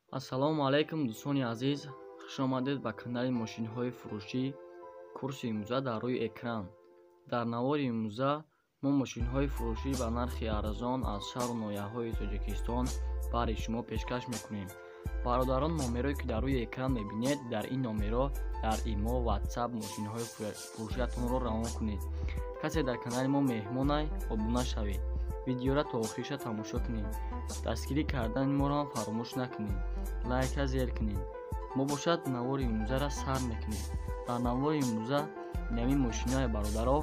Ассалому алайкум дӯстони азиз, хушомадед ба канали мошинҳои фурӯшӣ курси имрӯза дар рӯи экран. Дар навори имрӯза мо мошинҳои фурӯшӣ ба нархи арзон аз шаҳру ноҳияҳои Тоҷикистон бари шумо пешкаш мекунем. Бародарон, номеро ки дар рӯи экран мебинед, дар ин номеро дар имо, ватсап мошинҳои фурӯшиятонро равон кунед. Касе дар канали мо меҳмонай, обуна шавед. Видеоро то охириша тамошо кунед. Дастгирӣ кардани моро ҳам фаромӯш накунед. Лайка зер кунед. Мо бошад навори имрӯзаро сар мекунем. Дар навори имрӯза намин мошинаи бародаро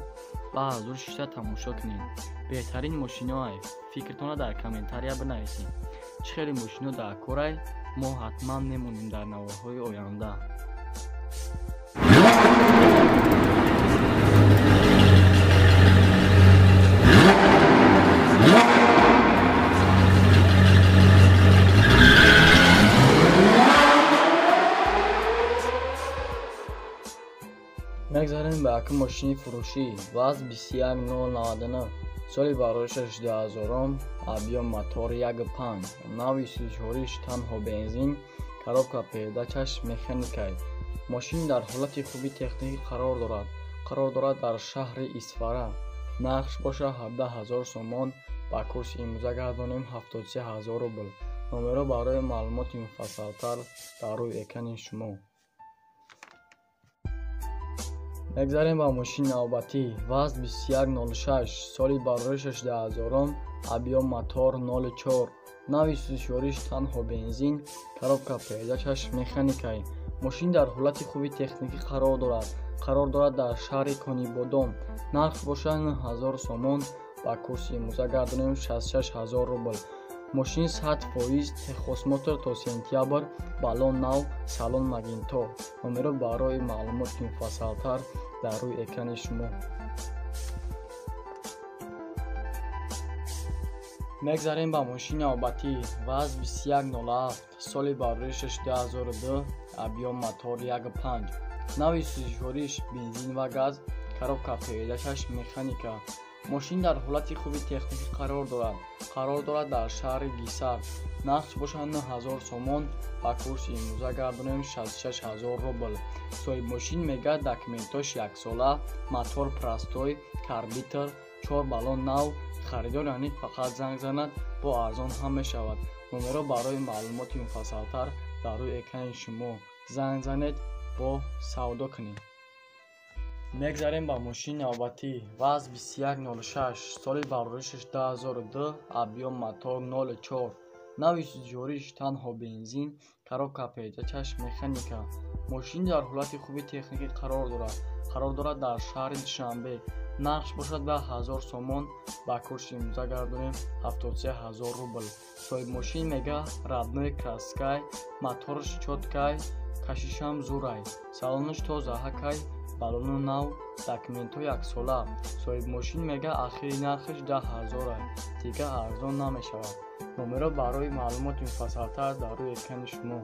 ба ҳазур шиша тамошо кунед. Беҳтарин мошинаи фикртонро дар комментария бинависед. Чӣ хеле мошино дар корай, мо ҳатман мемонем дар наворҳои оянда. Мегзарем ба якум мошини фурӯшӣ вазн 21099, соли бароишаш 2000, объем мотор 1.5, нави сӯзишвориш танҳо бензин, коробка передачаш механикай. Мошин дар ҳолати хуби техникӣ қарор дорад дар шаҳри Исфара. Нақш боша 17000 сомон, ба курси имрӯза гардонем 73000 рубл. Номеро барои маълумоти муфассалтар дар рӯи экрани шумо. Мегзарем ба мошини навбатӣ вазн 2106, соли бароишаш 2000, объем мотор 04, нави сӯзишвориш танҳо бензин, коробка передачаш механикай. Мошин дар ҳолати хуби техникӣ қарор дорад дар шаҳри Конибодон. Нарх бошад 9000 сомон, ба курси имрӯза гардонем 66000 рубл. Мошин 100% техосмотр то сентябр, баллон нав, салон магинтор. Номеро барои маълумоти муфассалтар дар рӯи экрани шумо. Мегзарем ба мошини навбатӣ вазн 2107, соли бароишаш 2002, объем мотор 1.5, нави сӯзишвориш бензин ва газ, коробка передачаш механика. Мошин дар ҳолати хуби техникӣ қарор дорад дар шаҳри Гисар. Нақш бошад 9000 сомон, ба курси имрӯза гардонем 66000 рубл. Соҳиб мошин мегӯяд документош 1 сола, мотор простой, карбитр, 4 баллон нав. Харидор яъне фақат занг занад, бо арзон ҳам мешавад. Номеро барои маълумоти муфассалтар дар рӯи экрани шумо. Занг занед, бо савдо кунед. Мегзарем ба мошини навбатӣ вазн 2106, соли бароишаш 2002, объем мотор 04, нави сӯзишвориш танҳо бензин, коробка передачаш механика. Мошин дар ҳолати хуби техникӣ қарор дорад дар шаҳри Душанбе. Нақш бошад ба 1000 сомон, ба курси имрӯза гардонем 73000 рубл. соҳиб мошин мега радной краскай, моторш чоткай, кашишам зурай, салонаш тозаҳакай, баллону нав, документҳо 1 сола. соҳиб мошин мега ахири нархаш 10000 дига арзон намешавад. номеро барои маълумоти муфассалтар дар рӯи экрани шумо.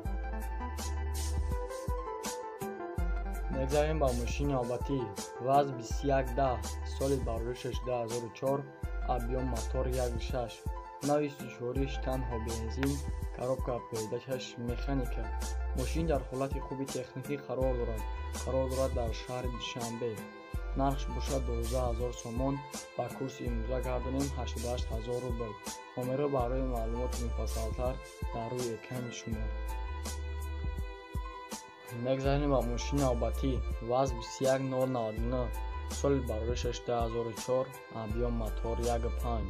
Мегзарем ба мошини навбатӣ вазн 2110, соли бароишаш 2004, объем мотор 1.6, нави сӯзишвориш танҳо бензин, коробка передачаш механика. мошин дар ҳолати хуби техникӣ қарор дорад дар шаҳри Душанбе. нархш бошад 12000 сомон, ба курси имрӯза гардонем 88000 рубл. номеро барои маълумоти муфассалтар дар рӯи экрани шумо. мегзарем ба мошини навбатӣ вазн 21099, соли бароишаш 2004, объем мотор 1.5,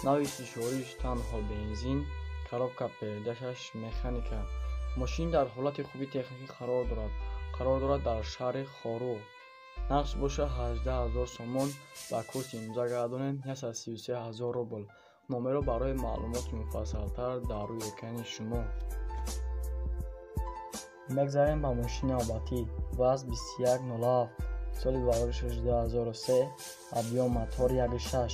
нави сӯзишвориш танҳо бензин, коробка передачаш механика. мошин дар ҳолати хуби техникӣ қарор дорад дар шаҳри Хоруғ. нақш боша 18000 сомон, ба курси имрӯза гардонем 133000 рубл. номеро барои маълумоти муфассалтар дар рӯи экрани шумо. мегзарем ба мошини навбатӣ вазн 2107, соли бароишаш 2003, объем мотор 1.6,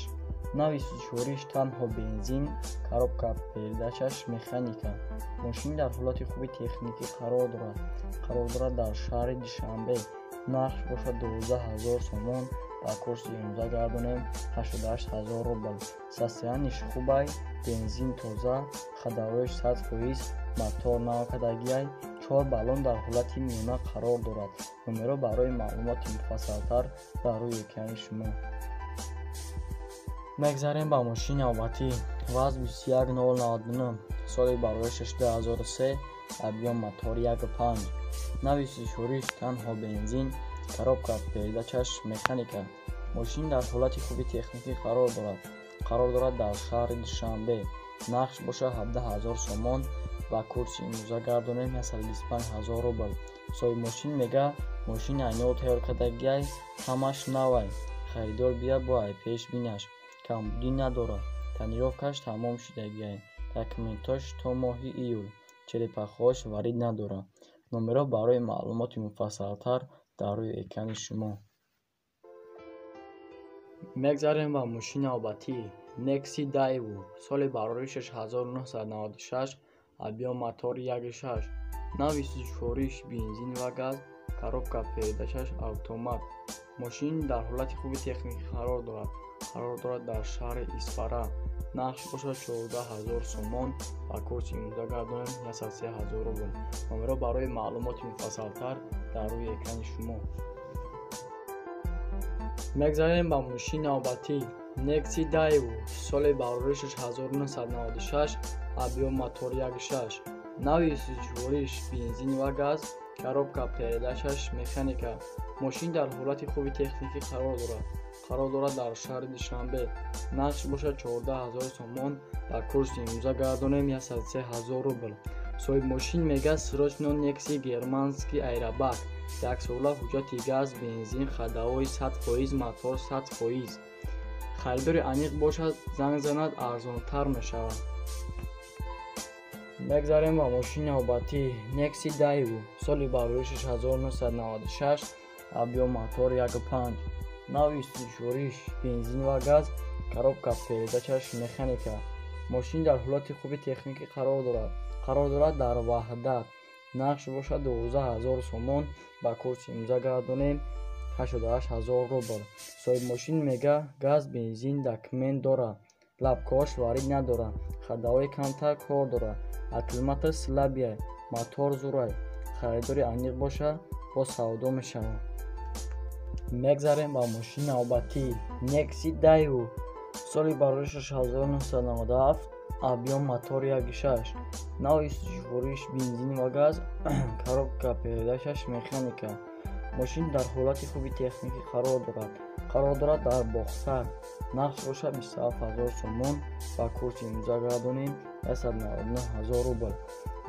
нави сӯзишвориш танҳо бензин, коробка передачаш механика. мошин дар ҳолати хуби техникӣ қарор дорад дар шаҳри Душанбе. нарх бошад 12000 сомон, ба курси имрӯза гардонем 88000 рубл. состояниш хубай, бензин тоза, ходовоиш 100%, мотор навакадагиай, 4 баллон дар ҳолати миёна қарор дорад. Номерҳо барои маълумоти муфассалтар дар рӯи экрани шумо. мегзарем ба мошини навбатӣ. вазн 21099, соли бароишаш 2003, объем мотор 1.5, нави сӯзишвориш танҳо бензин, коробка передачаш механика. мошин дар ҳолати хуби техникӣ қарор дорад дар шаҳри душанбе. нақш боша 17000 сомон ва курси имзогардонӣ 125000 рубл. соҳиби мошин мега мошини айнҳо тайёр кардагиай, ҳамаш навай. харидор бия бо пешбинаш, камбудӣ надорад. танировкаш тамом шудагиай. документош то моҳи июл. черепахоҳош варид надорад. номерҳо барои маълумоти муфассалтар дар рӯи экрани шумо. мегзарем ба мошини навбатӣ. Nexi Daewoo, соли бароишаш 1996, объем мотор 1.6, нави сӯзишвориш бензин ва газ, коробка передачаш автомат. мошин дар ҳолати хуби техникӣ қарор дорад дар шаҳри Исфара. нақш бошад 14000 сомон ва курси имзогардонӣ 103000 рубл. номерҳо барои маълумоти муфассалтар дар рӯи экрани шумо. мегзарем ба мошини навбатӣ. Nexi Daewoo, соли бароишаш 1996, объем мотор 1.6, нави сӯзишвориш бензин ва газ, коробка передачаш механика. мошин дар ҳолати хуби техникӣ қарор дорад дар шаҳри душанбе. нақш бошад 14000 сомон ва курси имзогардонӣ 103000 рубл. соҳиби мошин мега срочно Nexi германский аэробаг, 1 сола ҳуҷҷати газ, бензин, ходовой 100%, мотор 100%. харидори аниқ бошад, занг занад, арзонтар мешавад. мегзарем ба мошини навбатӣ. Nexi Daewoo, соли бароишаш 1996, объем мотор 1.5, нави сӯзишвориш бензин ва газ, коробка передачаш механика. мошин дар ҳолати хуби техникӣ қарор дорад дар ваҳдат. нақш бошад 12000 сомон ба курси имзогардонӣ 88000 рубл. соҳиби мошин мега газ, бензин, документ дорад. лапкаҳош варид надорад. ходовой камтар кор дорад. акклиматор слабия, мотор зурай. харидори аниқ боша, бо савдо мешавад. мегзарем ба мошини навбатӣ. Nexi Daewoo, соли бароишаш 1997, объем мотор 1.6, нави сӯзишвориш бензин ва газ, коробка передачаш механика. мошин дар ҳолати хуби техникӣ қарор дорад дар бохтар. нақш бошад 27000 сомон ва курси имзогардонӣ 199000 рубл.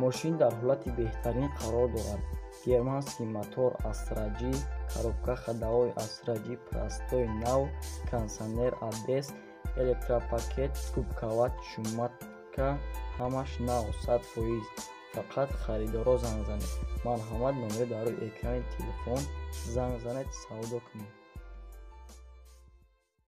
мошин дар ҳолати беҳтарин қарор дорад. германский мотор астраҷӣ, коробка ходовой астраҷӣ, простой нав, кондитсионер ABS, электропакет, кубковат, шуматка, ҳамаш нав 100%. фақат харидоро занг занед. марҳамат, номери дар рӯи экрани телефон занг занед, савдо кунед.